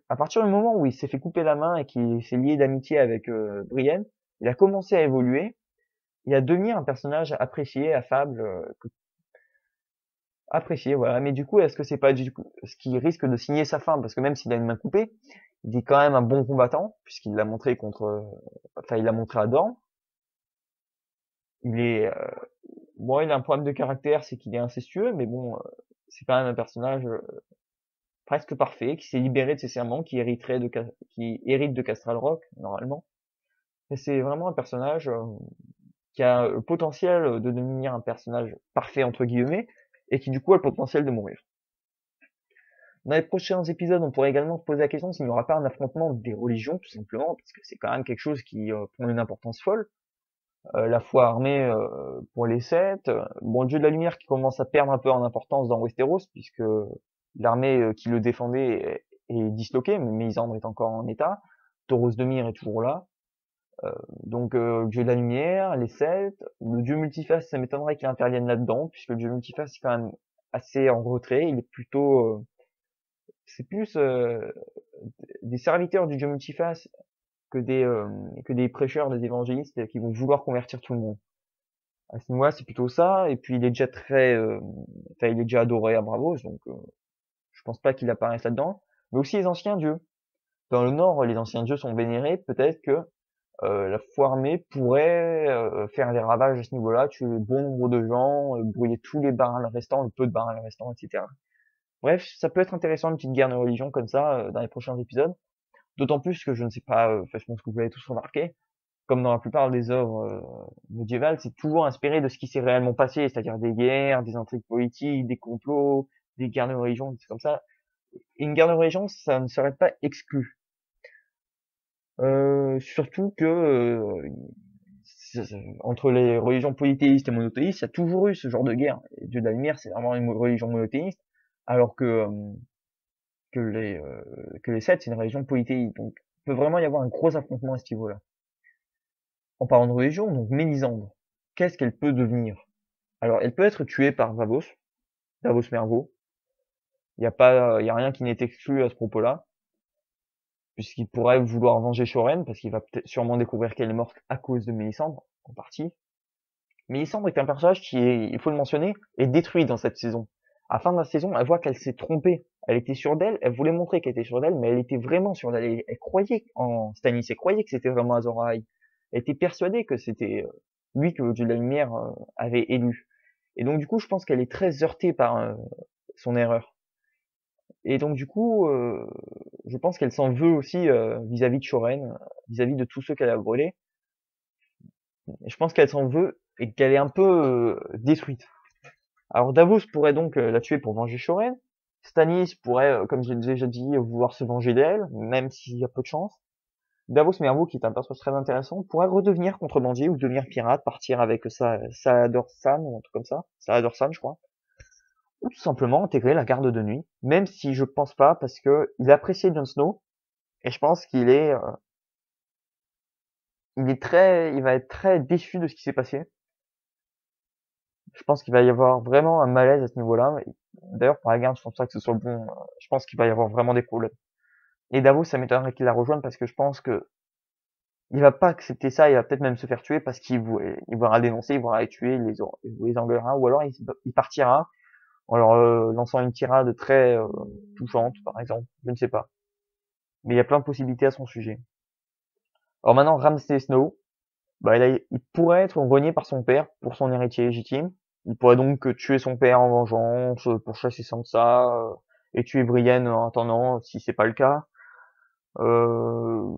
à partir du moment où il s'est fait couper la main et qu'il s'est lié d'amitié avec Brienne, il a commencé à évoluer et à devenir un personnage apprécié, affable, apprécié, voilà. Mais du coup, est-ce que c'est pas du coup ce qui risque de signer sa fin? Parce que même s'il a une main coupée, il est quand même un bon combattant, puisqu'il l'a montré enfin, il l'a montré à Dorne. Il est, bon, il a un problème de caractère, c'est qu'il est incestueux, mais bon, c'est quand même un personnage presque parfait, qui s'est libéré de ses serments, qui hérite de Castral Rock, normalement. Et c'est vraiment un personnage qui a le potentiel de devenir un personnage parfait, entre guillemets, et qui du coup a le potentiel de mourir. Dans les prochains épisodes, on pourrait également se poser la question s'il n'y aura pas un affrontement des religions, tout simplement, parce que c'est quand même quelque chose qui prend une importance folle. La foi armée pour les Seth. Bon, le dieu de la lumière qui commence à perdre un peu en importance dans Westeros, puisque l'armée qui le défendait est disloquée, mais Mélisandre est encore en état. Tauros de Myr est toujours là. Donc le dieu de la lumière, les Celtes, le dieu multiface, ça m'étonnerait qu'il intervienne là-dedans, puisque le dieu multiface est quand même assez en retrait, il est plutôt c'est plus des serviteurs du dieu multiface que des prêcheurs, des évangélistes qui vont vouloir convertir tout le monde. À ce niveau-là, c'est plutôt ça, et puis il est déjà enfin il est déjà adoré à Bravos, donc je pense pas qu'il apparaisse là-dedans. Mais aussi les anciens dieux. Dans le Nord, les anciens dieux sont vénérés, peut-être que la foi armée pourrait faire des ravages à ce niveau-là, tuer bon nombre de gens, brûler tous les barils restants, le peu de barils restants, etc. Bref, ça peut être intéressant une petite guerre de religion comme ça dans les prochains épisodes. D'autant plus que je ne sais pas, je pense que vous l'avez tous remarqué, comme dans la plupart des œuvres médiévales, c'est toujours inspiré de ce qui s'est réellement passé, c'est-à-dire des guerres, des intrigues politiques, des complots, des guerres de religion, c'est comme ça. Et une guerre de religion, ça ne serait pas exclu. Surtout que entre les religions polythéistes et monothéistes, il y a toujours eu ce genre de guerre. Les dieux de la lumière, c'est vraiment une religion monothéiste, alors que les Celtes, c'est une religion polythéiste. Donc, il peut vraiment y avoir un gros affrontement à ce niveau-là. En parlant de religion, donc Mélisandre, qu'est-ce qu'elle peut devenir? Alors, elle peut être tuée par Davos Mervo. Il y a rien qui n'est exclu à ce propos-là, puisqu'il pourrait vouloir venger Shoren, parce qu'il va peut-être sûrement découvrir qu'elle est morte à cause de Mélisandre, en partie. Mélisandre est un personnage qui est, il faut le mentionner, est détruit dans cette saison. À la fin de la saison, elle voit qu'elle s'est trompée. Elle était sûre d'elle, elle voulait montrer qu'elle était sûre d'elle, mais elle était vraiment sûre d'elle. Elle croyait en Stannis, elle croyait que c'était vraiment Azor Ahai. Elle était persuadée que c'était lui que le dieu de la lumière avait élu. Et donc du coup, je pense qu'elle est très heurtée par son erreur. Et donc du coup, je pense qu'elle s'en veut aussi vis-à-vis de Shoren, vis-à-vis de tous ceux qu'elle a brûlés. Et je pense qu'elle s'en veut et qu'elle est un peu détruite. Alors Davos pourrait donc la tuer pour venger Shoren. Stannis pourrait, comme je l'ai déjà dit, vouloir se venger d'elle, même s'il y a peu de chance. Davos Mervo, qui est un personnage très intéressant, pourrait redevenir contrebandier ou devenir pirate, partir avec Salador Saan ou un truc comme ça. Salador Saan, je crois. Ou tout simplement intégrer la garde de nuit, même si je pense pas, parce que il appréciait Jon Snow, et je pense il va être très déçu de ce qui s'est passé. Je pense qu'il va y avoir vraiment un malaise à ce niveau-là. D'ailleurs, pour la garde, je pense pas que ce soit bon. Je pense qu'il va y avoir vraiment des problèmes. Et Davos, ça m'étonnerait qu'il la rejoigne parce que je pense que il va pas accepter ça. Il va peut-être même se faire tuer parce il voudra dénoncer, il voudra les tuer, il les engueulera, ou alors il partira en leur lançant une tirade très touchante, par exemple. Je ne sais pas. Mais il y a plein de possibilités à son sujet. Alors maintenant, Ramsay Snow, bah, il pourrait être renié par son père pour son héritier légitime. Il pourrait donc tuer son père en vengeance pour chasser Sansa et tuer Brienne en attendant, si c'est pas le cas. Euh,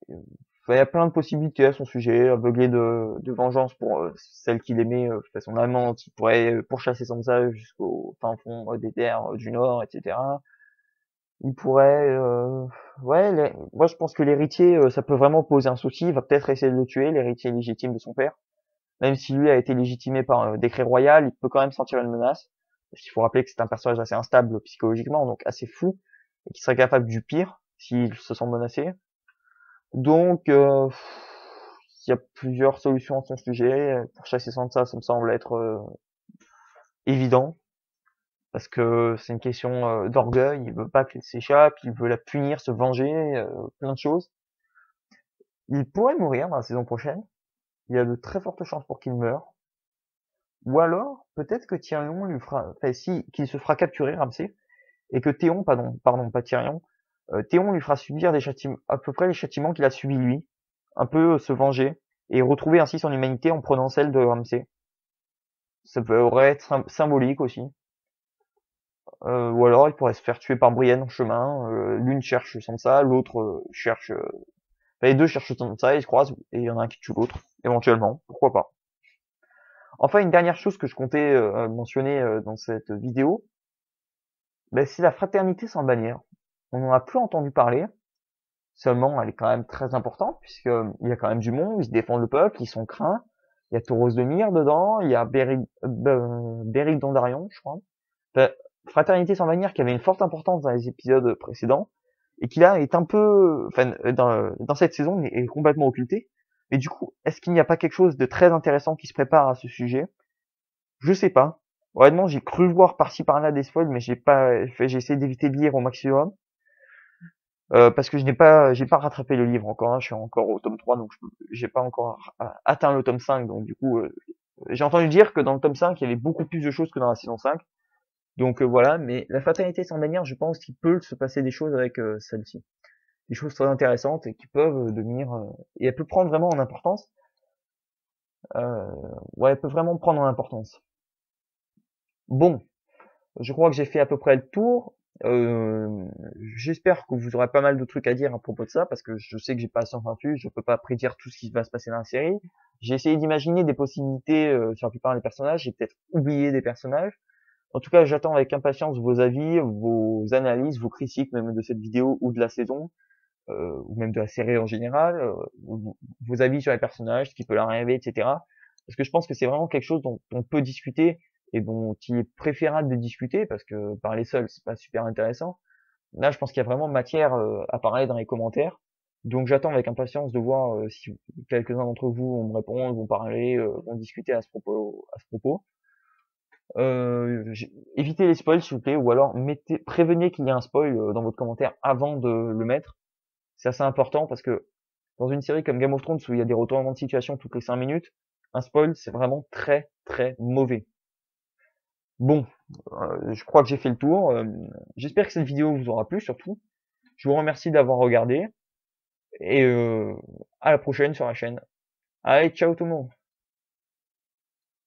il y a plein de possibilités à son sujet, aveuglé de vengeance pour celle qu'il aimait, son amante, il pourrait pourchasser Sansa jusqu'au fin fond des terres du Nord, etc. Il pourrait, ouais, moi je pense que l'héritier, ça peut vraiment poser un souci. Il va peut-être essayer de le tuer, l'héritier légitime de son père. Même si lui a été légitimé par un décret royal, il peut quand même sentir une menace. Parce qu'il faut rappeler que c'est un personnage assez instable psychologiquement, donc assez fou, et qui serait capable du pire s'il se sent menacé. Donc, il y a plusieurs solutions à son sujet. Pour chasser Sansa, ça me semble être évident, parce que c'est une question d'orgueil. Il veut pas qu'elle s'échappe, il veut la punir, se venger, plein de choses. Il pourrait mourir dans la saison prochaine. Il y a de très fortes chances pour qu'il meure. Ou alors, peut-être que Tyrion lui fera, enfin si, qu'il se fera capturer, Ramsay, et que Théon, pardon, pas Tyrion, Théon lui fera subir des châtiments, à peu près les châtiments qu'il a subis lui, un peu se venger, et retrouver ainsi son humanité en prenant celle de Ramsay. Ça pourrait être symbolique aussi. Ou alors il pourrait se faire tuer par Brienne en chemin, l'une cherche Sansa, l'autre cherche... Enfin, les deux cherchent Sansa, ils se croisent, et il y en a un qui tue l'autre, éventuellement, pourquoi pas. Enfin, une dernière chose que je comptais mentionner dans cette vidéo, Ben, c'est la fraternité sans bannière. On n'en a plus entendu parler. Seulement, elle est quand même très importante, puisque il y a quand même du monde, ils se défendent le peuple, ils sont craints. Il y a Tauros de Myr dedans, il y a Beric Dondarrion, je crois. Enfin, Fraternité sans bannière qui avait une forte importance dans les épisodes précédents, et qui là est un peu, enfin, dans cette saison est complètement occulté. Mais du coup, est-ce qu'il n'y a pas quelque chose de très intéressant qui se prépare à ce sujet? Je sais pas. Honnêtement, j'ai cru voir par-ci par-là des spoils, mais j'ai essayé d'éviter de lire au maximum. Parce que j'ai pas rattrapé le livre encore, hein, je suis encore au tome 3, donc j'ai pas encore atteint le tome 5, donc du coup, j'ai entendu dire que dans le tome 5, il y avait beaucoup plus de choses que dans la saison 5, donc voilà, mais la fatalité sans bannière, je pense qu'il peut se passer des choses avec celle-ci. Des choses très intéressantes et qui peuvent devenir... et elle peut prendre vraiment en importance. Euh, ouais, elle peut vraiment prendre en importance. Bon, je crois que j'ai fait à peu près le tour. Euh, J'espère que vous aurez pas mal de trucs à dire à propos de ça, parce que je sais que j'ai pas la science infuse, je peux pas prédire tout ce qui va se passer dans la série. J'ai essayé d'imaginer des possibilités sur la plupart des personnages, j'ai peut-être oublié des personnages. En tout cas, j'attends avec impatience vos avis, vos analyses, vos critiques même de cette vidéo ou de la saison, ou même de la série en général, vos avis sur les personnages, ce qui peut leur arriver, etc. Parce que je pense que c'est vraiment quelque chose dont on peut discuter et dont il est préférable de discuter parce que parler seul, c'est pas super intéressant. Là, je pense qu'il y a vraiment matière à parler dans les commentaires. Donc j'attends avec impatience de voir si quelques-uns d'entre vous vont me répondre, vont parler, vont discuter à ce propos. Évitez les spoils s'il vous plaît, ou alors prévenez qu'il y a un spoil dans votre commentaire avant de le mettre. C'est assez important parce que dans une série comme Game of Thrones où il y a des retournements de situation toutes les 5 minutes, un spoil c'est vraiment très très mauvais. Bon, je crois que j'ai fait le tour. J'espère que cette vidéo vous aura plu surtout. Je vous remercie d'avoir regardé et à la prochaine sur la chaîne. Allez, ciao tout le monde.